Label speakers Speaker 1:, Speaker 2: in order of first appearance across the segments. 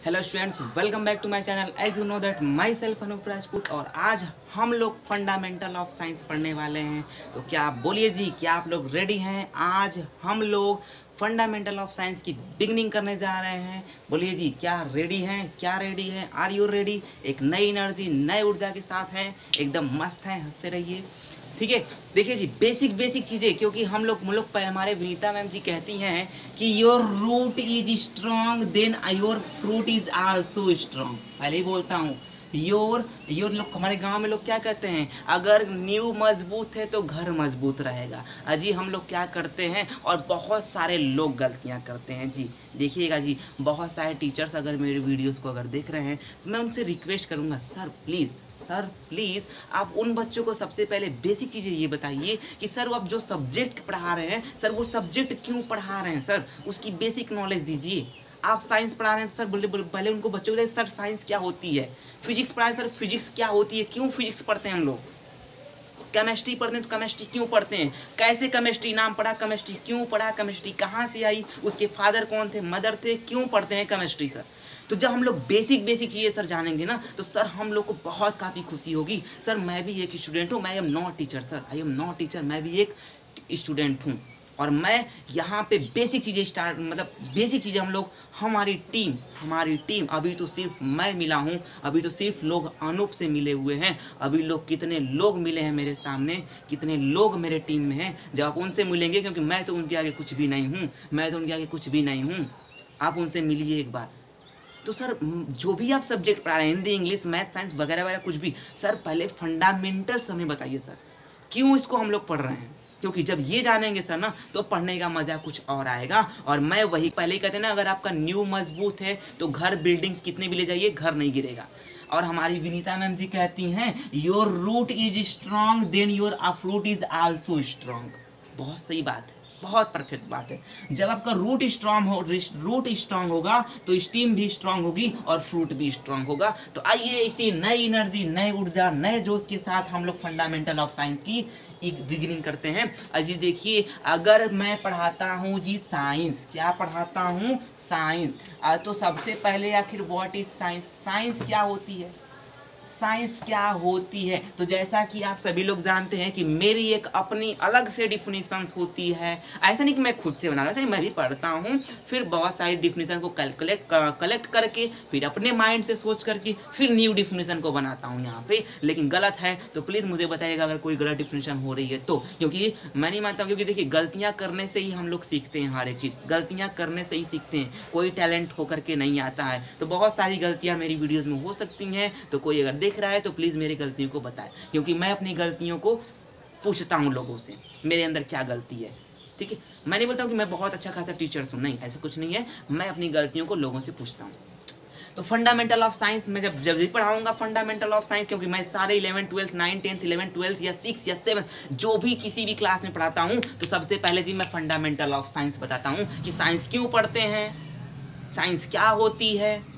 Speaker 1: Hello students, welcome back to my channel. As you know that my self Anoop Rajput और आज हम लोग fundamental of science पढ़ने वाले हैं। तो क्या आप बोलिए जी, क्या आप लोग रेडी हैं? आज हम लोग फंडामेंटल ऑफ साइंस की बिगनिंग करने जा रहे हैं। बोलिए जी, क्या रेडी हैं? क्या रेडी हैं? Are you ready? एक नई एनर्जी, नई ऊर्जा के साथ हैं, एकदम मस्त हैं, हंसते रहिए। ठीक है, देखिए जी, बेसिक चीज़ें, क्योंकि हम लोग हमारे विनीता मैम जी कहती हैं कि your root is strong then your fruit is also strong. पहले ही बोलता हूँ, योर लोग, हमारे गांव में लोग क्या कहते हैं, अगर नींव मजबूत है तो घर मजबूत रहेगा। अजी हम लोग क्या करते हैं और बहुत सारे लोग गलतियां करते हैं जी। देखिएगा जी, बहुत सारे टीचर्स अगर मेरे वीडियोस को अगर देख रहे हैं तो मैं उनसे रिक्वेस्ट करूंगा, सर प्लीज़ आप उन बच्चों को सबसे पहले बेसिक चीज़ें ये बताइए कि सर वो आप जो सब्जेक्ट पढ़ा रहे हैं, सर वो सब्जेक्ट क्यों पढ़ा रहे हैं, सर उसकी बेसिक नॉलेज दीजिए। आप साइंस पढ़ा रहे हैं तो सर बोले पहले उनको बच्चों को सर साइंस क्या होती है। फिजिक्स पढ़ा रहे हैं, सर फिजिक्स क्या होती है, क्यों फिजिक्स पढ़ते हैं हम लोग। केमिस्ट्री पढ़ते हैं तो केमिस्ट्री क्यों पढ़ते हैं, कैसे केमिस्ट्री नाम पढ़ा, केमिस्ट्री क्यों पढ़ा, केमिस्ट्री कहाँ से आई, उसके फादर कौन थे, मदर थे, क्यों पढ़ते हैं केमिस्ट्री सर। तो जब हम लोग बेसिक चीज़ें सर जानेंगे ना तो सर हम लोग को बहुत काफ़ी खुशी होगी। सर मैं भी एक स्टूडेंट हूँ, मैं am not teacher sir, I am not teacher, मैं भी एक स्टूडेंट हूँ। और मैं यहाँ पे बेसिक चीज़ें हम लोग, हमारी टीम अभी तो सिर्फ मैं मिला हूँ, अभी तो सिर्फ लोग अनूप से मिले हुए हैं। अभी लोग कितने लोग मिले हैं मेरे सामने, कितने लोग मेरे टीम में हैं, जब आप उनसे मिलेंगे, क्योंकि मैं तो उनके आगे कुछ भी नहीं हूँ, आप उनसे मिलिए एक बार। तो सर जो भी आप सब्जेक्ट पढ़ा रहे हैं, हिंदी, इंग्लिश, मैथ, साइंस वगैरह कुछ भी, सर पहले फंडामेंटल्स हमें बताइए सर, क्यों इसको हम लोग पढ़ रहे हैं। क्योंकि जब ये जानेंगे सर ना तो पढ़ने का मज़ा कुछ और आएगा। और मैं वही पहले ही कहते हैं ना, अगर आपका नींव मजबूत है तो घर, बिल्डिंग्स कितने भी ले जाइए, घर नहीं गिरेगा। और हमारी विनीता मैम जी कहती हैं, your root is strong then your fruit is also strong. बहुत सही बात है, बहुत परफेक्ट बात है। जब आपका रूट स्ट्रांग होगा तो स्टीम भी स्ट्रांग होगी और फ्रूट भी स्ट्रांग होगा। तो आइए इसी नई एनर्जी, नई ऊर्जा, नए जोश के साथ हम लोग फंडामेंटल ऑफ साइंस की एक बिगिनिंग करते हैं। अजी देखिए, अगर मैं पढ़ाता हूँ जी साइंस, क्या पढ़ाता हूँ, साइंस, तो सबसे पहले आखिर व्हाट इज साइंस, साइंस क्या होती है, साइंस क्या होती है। तो जैसा कि आप सभी लोग जानते हैं कि मेरी एक अपनी अलग से डिफिनीशंस होती है। ऐसा नहीं कि मैं खुद से बना रहा हूँ, मैं भी पढ़ता हूँ, फिर बहुत सारी डिफिनीशन को कलेक्ट करके, फिर अपने माइंड से सोच करके फिर न्यू डिफिनीशन को बनाता हूँ यहाँ पे। लेकिन गलत है तो प्लीज़ मुझे बताइएगा अगर कोई गलत डिफिनीशन हो रही है तो, क्योंकि मैं नहीं मानता हूँ। क्योंकि देखिए, गलतियाँ करने से ही हम लोग सीखते हैं, हर एक चीज़ गलतियाँ करने से ही सीखते हैं, कोई टैलेंट होकर के नहीं आता है। तो बहुत सारी गलतियाँ मेरी वीडियोज़ में हो सकती हैं, तो कोई अगर देख रहा है तो प्लीज़ मेरी गलतियों को बताएं, क्योंकि मैं अपनी गलतियों को पूछता हूँ लोगों से, मेरे अंदर क्या गलती है। ठीक है, मैं नहीं बोलता हूँ कि मैं बहुत अच्छा खासा टीचर हूँ, नहीं, ऐसा कुछ नहीं है। मैं अपनी गलतियों को लोगों से पूछता हूँ। तो फंडामेंटल ऑफ साइंस में जब भी पढ़ाऊंगा फंडामेंटल ऑफ साइंस, क्योंकि मैं सारे 11th 12th 9th 10th 11th 12th या 6 या 7 जो भी किसी भी क्लास में पढ़ाता हूँ, तो सबसे पहले जी मैं फंडामेंटल ऑफ साइंस बताता हूँ कि साइंस क्यों पढ़ते हैं, साइंस क्या होती है।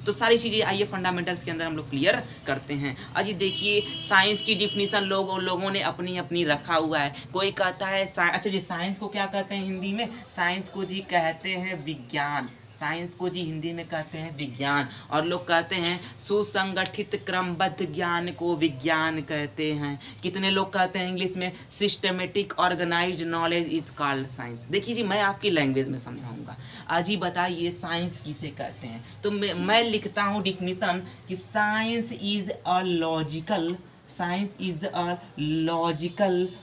Speaker 1: तो सारी चीज़ें आइए फंडामेंटल्स के अंदर हम लोग क्लियर करते हैं। अजी देखिए, साइंस की डिफिनीशन लोगों ने अपनी अपनी रखा हुआ है। कोई कहता है अच्छा जी, साइंस को क्या कहते हैं हिंदी में, साइंस को जी कहते हैं विज्ञान, साइंस को जी हिंदी में कहते हैं विज्ञान। और लोग कहते हैं सुसंगठित क्रमबद्ध ज्ञान को विज्ञान कहते हैं। कितने लोग कहते हैं इंग्लिश में systematic organised knowledge is called science. देखिए जी, मैं आपकी लैंग्वेज में समझाऊंगा। आज ही बताइए साइंस किसे कहते हैं। तो मैं लिखता हूँ डिफिनीशन कि science is a logical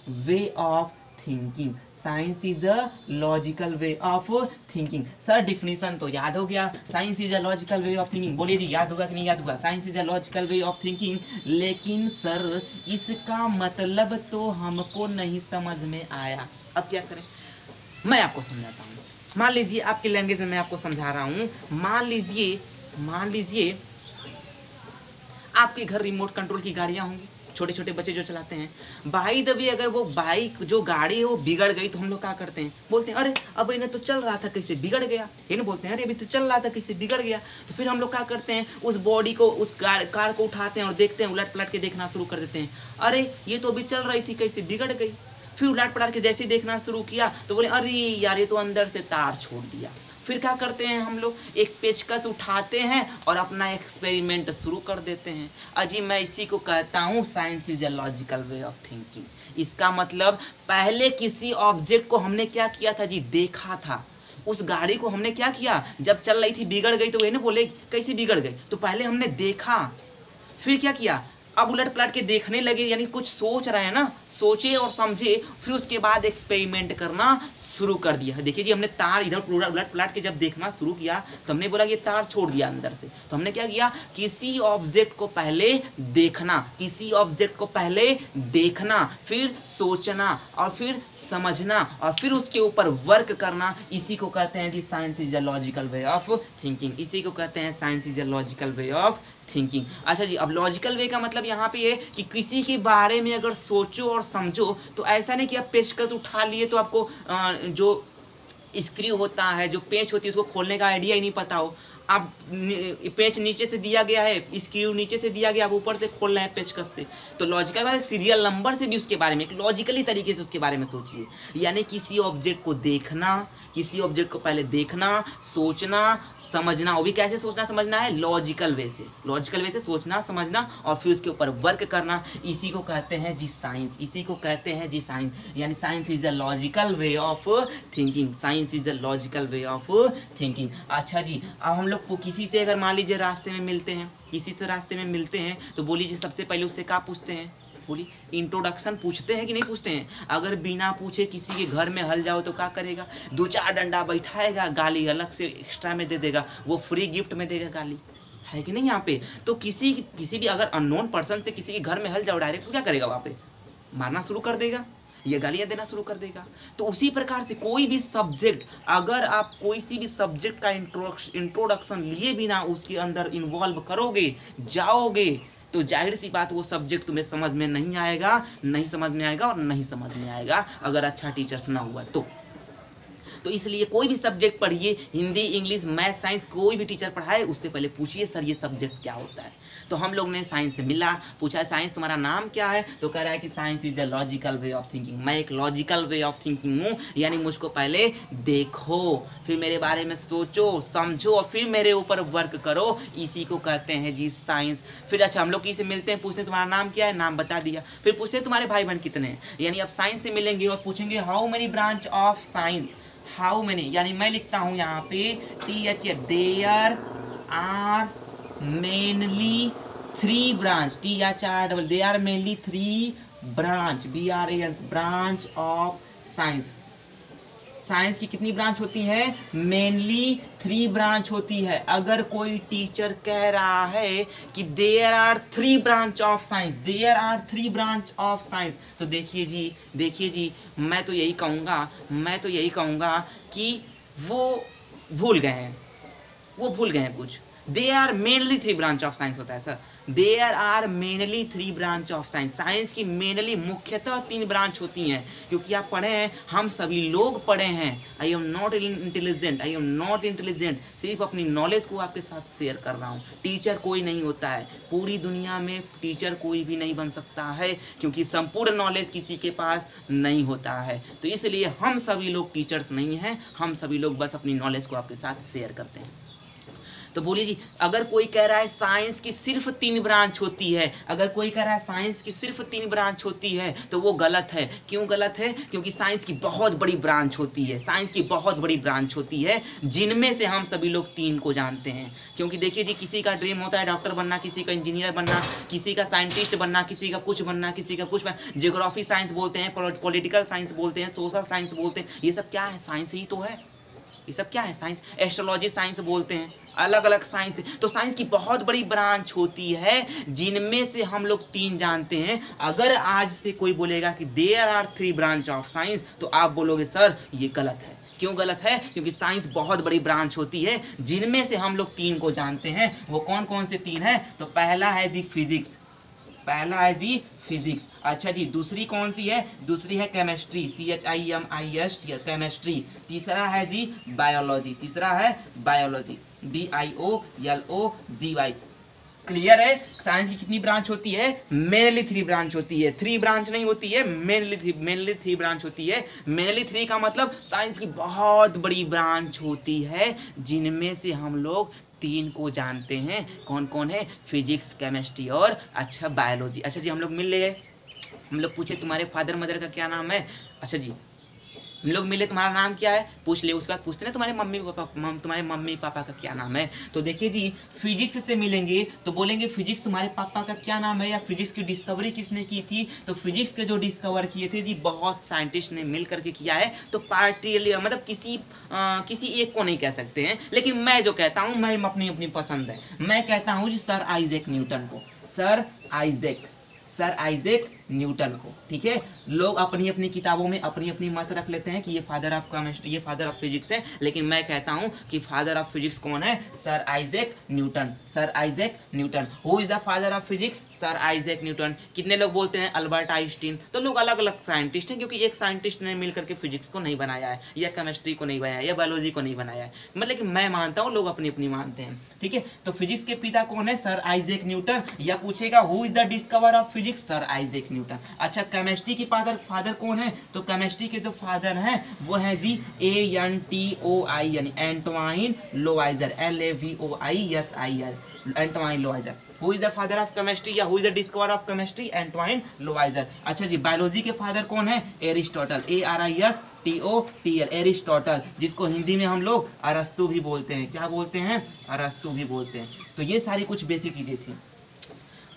Speaker 1: way of thinking. Science is a logical way of thinking. Sir definition तो याद हो गया, science is a logical way of thinking. बोलिए जी, याद होगा कि नहीं याद होगा, science is a logical way of thinking. लेकिन सर इसका मतलब तो हमको नहीं समझ में आया, अब क्या करें। मैं आपको समझाता हूँ। मान लीजिए आपकी लैंग्वेज में मैं आपको समझा रहा हूँ। मान लीजिए आपके घर रिमोट कंट्रोल की गाड़ियाँ होंगी, छोटे छोटे बच्चे जो चलाते हैं। बाई द वे अगर वो बाइक जो गाड़ी है वो बिगड़ गई तो हम लोग क्या करते हैं, बोलते हैं अरे अब इन्हें तो चल रहा था कैसे बिगड़ गया। ये नहीं बोलते हैं अरे अभी तो चल रहा था कैसे बिगड़ गया। तो फिर हम लोग क्या करते हैं, उस बॉडी को, उस कार को उठाते हैं और देखते हैं, उलट पलट के देखना शुरू कर देते हैं। अरे ये तो अभी चल रही थी कैसे बिगड़ गई। फिर उलट पलट के जैसे देखना शुरू किया तो बोले अरे यार ये तो अंदर से तार छोड़ दिया। फिर क्या करते हैं हम लोग, एक पेचकस उठाते हैं और अपना एक्सपेरिमेंट शुरू कर देते हैं। अजी मैं इसी को कहता हूँ science is a logical way of thinking. इसका मतलब पहले किसी ऑब्जेक्ट को हमने क्या किया था जी, देखा था। उस गाड़ी को हमने क्या किया, जब चल रही थी बिगड़ गई तो वही ना बोले कैसी बिगड़ गई, तो पहले हमने देखा, फिर क्या किया, अब उलट पलट के देखने लगे, यानी कुछ सोच रहे हैं ना, सोचे और समझे, फिर उसके बाद एक्सपेरिमेंट करना शुरू कर दिया। देखिए जी, हमने तार इधर पूरा उलट पलट के जब देखना शुरू किया तो हमने बोला ये तार छोड़ दिया अंदर से, तो हमने क्या किया, किसी ऑब्जेक्ट को पहले देखना, किसी ऑब्जेक्ट को पहले देखना, फिर सोचना और फिर समझना और फिर उसके ऊपर वर्क करना। इसी को कहते हैं जी science is a logical way of thinking. इसी को कहते हैं science is a logical way of thinking. अच्छा जी, अब लॉजिकल वे का मतलब यहाँ पे ये कि किसी के बारे में अगर सोचो और समझो तो ऐसा नहीं कि आप पेचकस उठा लिए तो आपको जो स्क्रू होता है, जो पेंच होती है, उसको खोलने का आइडिया ही नहीं पता हो। आप पेंच नीचे से दिया गया है, स्क्रू नीचे से दिया गया, आप ऊपर से खोल रहे हैं पेचकस से, तो लॉजिकल बात, सीरियल नंबर से भी उसके बारे में, एक लॉजिकली तरीके से उसके बारे में सोचिए। यानी किसी ऑब्जेक्ट को देखना, किसी ऑब्जेक्ट को पहले देखना, सोचना, समझना, वो भी कैसे सोचना समझना है, लॉजिकल वे से, लॉजिकल वे से सोचना समझना और फिर उसके ऊपर वर्क करना। इसी को कहते हैं जी साइंस, इसी को कहते हैं जी साइंस। यानी science is a logical way of thinking, science is a logical way of thinking. अच्छा जी, अब हम लोग किसी से अगर मान लीजिए रास्ते में मिलते हैं, किसी से रास्ते में मिलते हैं तो बोलिए जी सबसे पहले उससे क्या पूछते हैं, बोलिए इंट्रोडक्शन पूछते हैं कि नहीं पूछते हैं। अगर बिना पूछे किसी के घर में हल जाओ तो क्या करेगा, दो चार डंडा बैठाएगा, गाली अलग से एक्स्ट्रा में दे देगा, वो फ्री गिफ्ट में देगा गाली, है कि नहीं यहाँ पे। तो किसी भी अगर अननोन पर्सन से किसी के घर में हल जाओ डायरेक्ट, तो क्या करेगा, वहाँ पे मारना शुरू कर देगा, ये गालियाँ देना शुरू कर देगा। तो उसी प्रकार से कोई भी सब्जेक्ट, अगर आप कोई सी भी सब्जेक्ट का इंट्रोडक्शन लिए बिना उसके अंदर इन्वॉल्व करोगे, जाओगे, तो जाहिर सी बात वो सब्जेक्ट तुम्हें समझ में नहीं आएगा, नहीं समझ में आएगा और नहीं समझ में आएगा अगर अच्छा टीचर्स ना हुआ तो इसलिए कोई भी सब्जेक्ट पढ़िए, हिंदी, इंग्लिश, मैथ, साइंस, कोई भी टीचर पढ़ाए उससे पहले पूछिए सर ये सब्जेक्ट क्या होता है। तो हम लोग ने साइंस से मिला, पूछा साइंस तुम्हारा नाम क्या है, तो कह रहा है कि science is a logical way of thinking. मैं एक लॉजिकल वे ऑफ थिंकिंग हूँ, यानी मुझको पहले देखो, फिर मेरे बारे में सोचो समझो और फिर मेरे ऊपर वर्क करो। इसी को कहते हैं जी साइंस। फिर अच्छा हम लोग किसी से मिलते हैं, पूछते हैं तुम्हारा नाम क्या है, नाम बता दिया, फिर पूछते हैं तुम्हारे भाई बहन कितने हैं। यानी अब साइंस से मिलेंगे और पूछेंगे how many branch of science, how many, यानी मैं लिखता हूँ यहाँ पे TH, there are mainly 3 branch, THR, they are mainly 3 branch, BRANCH, branch of science. Science की कितनी ब्रांच होती है, मेनली 3 ब्रांच होती है। अगर कोई टीचर कह रहा है कि there are 3 branch of science, there are 3 branch of science, तो देखिए जी मैं तो यही कहूँगा कि वो भूल गए हैं कुछ। They are mainly 3 branch of science होता है sir, there are mainly 3 branch of science. Science की मेनली मुख्यतः 3 ब्रांच होती हैं, क्योंकि आप पढ़े हैं, हम सभी लोग पढ़े हैं। आई एम नॉट इंटेलिजेंट, सिर्फ अपनी नॉलेज को आपके साथ शेयर कर रहा हूँ। टीचर कोई नहीं होता है, पूरी दुनिया में टीचर कोई भी नहीं बन सकता है, क्योंकि संपूर्ण नॉलेज किसी के पास नहीं होता है। तो इसलिए हम सभी लोग टीचर्स नहीं हैं, हम सभी लोग बस अपनी नॉलेज को आपके साथ शेयर करते हैं। तो बोलिए जी, अगर कोई कह रहा है साइंस की सिर्फ 3 ब्रांच होती है, अगर कोई कह रहा है साइंस की सिर्फ 3 ब्रांच होती है तो वो गलत है। क्यों गलत है, क्योंकि साइंस की बहुत बड़ी ब्रांच होती है, साइंस की बहुत बड़ी ब्रांच होती है, जिनमें से हम सभी लोग 3 को जानते हैं। क्योंकि देखिए जी, किसी का ड्रीम होता है डॉक्टर बनना, किसी का इंजीनियर बनना, किसी का साइंटिस्ट बनना, किसी का कुछ बनना, किसी का कुछ बनना। जियोग्राफी साइंस बोलते हैं, पॉलिटिकल साइंस बोलते हैं, सोशल साइंस बोलते हैं, ये सब क्या है, साइंस ही तो है। ये सब क्या है, साइंस। एस्ट्रोलॉजी साइंस बोलते हैं, अलग अलग साइंस है। तो साइंस की बहुत बड़ी ब्रांच होती है, जिनमें से हम लोग 3 जानते हैं। अगर आज से कोई बोलेगा कि there are 3 branch of science, तो आप बोलोगे सर ये गलत है। क्यों गलत है, क्योंकि साइंस बहुत बड़ी ब्रांच होती है, जिनमें से हम लोग 3 को जानते हैं। वो कौन कौन से 3 हैं, तो पहला है जी फिजिक्स, अच्छा जी, दूसरी कौन सी है, दूसरी है केमिस्ट्री, CHIMIST, केमिस्ट्री। तीसरा है जी बायोलॉजी, BIOLOGY, क्लियर है? साइंस की कितनी ब्रांच होती है? मेनली 3 ब्रांच होती है। 3 ब्रांच नहीं होती है, मेनली 3 ब्रांच होती है। मेनली 3 का मतलब साइंस की बहुत बड़ी ब्रांच होती है, जिनमें से हम लोग 3 को जानते हैं। कौन कौन है? फिजिक्स, केमिस्ट्री और अच्छा बायोलॉजी। अच्छा जी, हम लोग मिल गए। हम लोग पूछे तुम्हारे फादर मदर का क्या नाम है? अच्छा जी, हम लोग मिले, तुम्हारा नाम क्या है? पूछ ले। उसके बाद पूछते ना तुम्हारे मम्मी पापा का क्या नाम है। तो देखिए जी, फिजिक्स से मिलेंगे तो बोलेंगे फिजिक्स तुम्हारे पापा का क्या नाम है, या फिजिक्स की डिस्कवरी किसने की थी? तो फिजिक्स के जो डिस्कवर किए थे जी, बहुत साइंटिस्ट ने मिल करके किया है। तो पार्टियली मतलब किसी एक को नहीं कह सकते हैं, लेकिन मैं जो कहता हूँ, मैं अपनी अपनी पसंद है, मैं कहता हूँ जी सर आइजैक न्यूटन को। सर आइजैक न्यूटन को। ठीक है, लोग अपनी अपनी किताबों में अपनी अपनी मत रख लेते हैं कि ये फादर ऑफ केमिस्ट्री, ये फादर ऑफ फिजिक्स है, लेकिन मैं कहता हूं कि फादर ऑफ फिजिक्स कौन है? Sir Isaac Newton. Sir Isaac Newton. Who is the father of physics? Sir Isaac Newton. कितने लोग बोलते हैं अल्बर्ट आइंस्टीन? तो लोग अलग अलग साइंटिस्ट हैं, क्योंकि एक साइंटिस्ट ने मिलकर के फिजिक्स को नहीं बनाया है, या केमिस्ट्री को नहीं बनाया है, या बायोलॉजी को नहीं बनाया है। मतलब मैं मानता हूँ, लोग अपनी अपनी मानते हैं। ठीक है, तो फिजिक्स के पिता कौन है? Sir Isaac Newton. या पूछेगा who is the discover of physics? Sir Isaac Newton. अच्छा, केमिस्ट्री के फादर कौन है? तो केमिस्ट्री के जो फादर हैं वो है जी ANTOI, यानी Antoine Lavoisier. LAVOISIR, Antoine Lavoisier. Who is the father of chemistry, या who is the discover of chemistry? Antoine Lavoisier. अच्छा जी, बायोलॉजी के फादर कौन है? एरिस्टोटल। ARISTOTL, एरिस्टोटल, जिसको हिंदी में हम लोग अरस्तु भी बोलते हैं। क्या बोलते हैं? अरस्तु भी बोलते हैं। तो ये सारी कुछ बेसिक चीजें थी।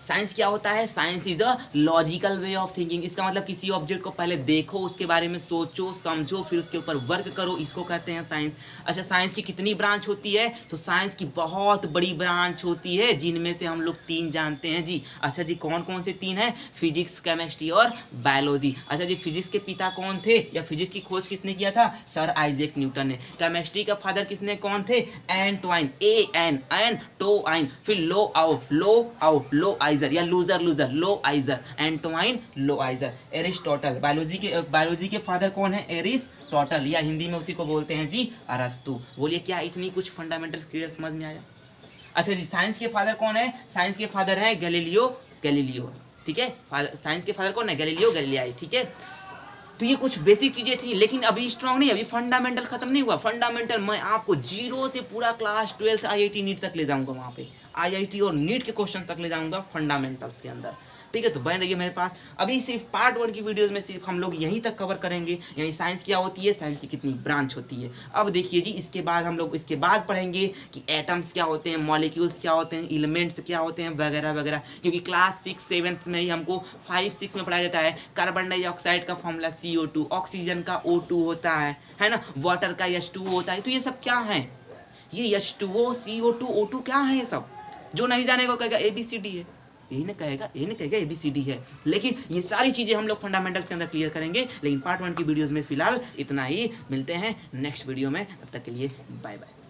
Speaker 1: साइंस क्या होता है? Science is a logical way of thinking. इसका मतलब किसी ऑब्जेक्ट को पहले देखो, उसके बारे में सोचो समझो, फिर उसके ऊपर वर्क करो, इसको कहते हैं साइंस। अच्छा, साइंस की कितनी ब्रांच होती है? तो साइंस की बहुत बड़ी ब्रांच होती है, जिनमें से हम लोग 3 जानते हैं जी। अच्छा जी, कौन कौन से 3 हैं? फिजिक्स, केमिस्ट्री और बायोलॉजी। अच्छा जी, फिजिक्स के पिता कौन थे, या फिजिक्स की खोज किसने किया था? सर आइजैक न्यूटन ने। केमिस्ट्री का फादर किसने कौन थे? एंटवाइन, AN फिर लोआइजर या लूजर लोआइजर, एंटवाइन लोआइजर। एरिस्टोटल। बायोलॉजी के फादर कौन है? एरिस्टोटल, या हिंदी में उसी को बोलते हैं जी अरस्तु। बोलिए, क्या इतनी कुछ फंडामेंटल क्लियर समझ में आया? अच्छा जी, साइंस के फादर कौन है? साइंस के फादर है गैलीलियो। ठीक है, साइंस के फादर कौन है? गैलीलियो गैलीलियाई। ठीक है, तो ये कुछ बेसिक चीजें थी, लेकिन अभी स्ट्रांग नहीं, अभी फंडामेंटल खत्म नहीं हुआ। फंडामेंटल मैं आपको 0 से पूरा क्लास 12 IIT नीट तक ले जाऊंगा। वहां पे IIT और नीट के क्वेश्चन तक ले जाऊंगा फंडामेंटल्स के अंदर। ठीक है, तो बन रही है मेरे पास। अभी सिर्फ पार्ट 1 की वीडियोस में सिर्फ हम लोग यहीं तक कवर करेंगे, यानी साइंस क्या होती है, साइंस की कितनी ब्रांच होती है। अब देखिए जी, इसके बाद हम लोग इसके बाद पढ़ेंगे कि एटम्स क्या होते हैं, मॉलिक्यूल्स क्या होते हैं, एलिमेंट्स क्या होते हैं, वगैरह वगैरह। क्योंकि क्लास 6 7 में ही हमको 5 6 में पढ़ाया जाता है कार्बन डाइऑक्साइड का फॉर्मूला CO2, ऑक्सीजन का O2 होता है ना, वाटर का H2O होता है। तो ये सब क्या है? ये H2O CO2 O2 क्या है? ये सब जो नहीं जानेगा कहेगा ABCD है, यही ना कहेगा ABCD है। लेकिन ये सारी चीजें हम लोग फंडामेंटल्स के अंदर क्लियर करेंगे। लेकिन पार्ट 1 की वीडियोस में फिलहाल इतना ही। मिलते हैं नेक्स्ट वीडियो में, तब तक के लिए बाय बाय।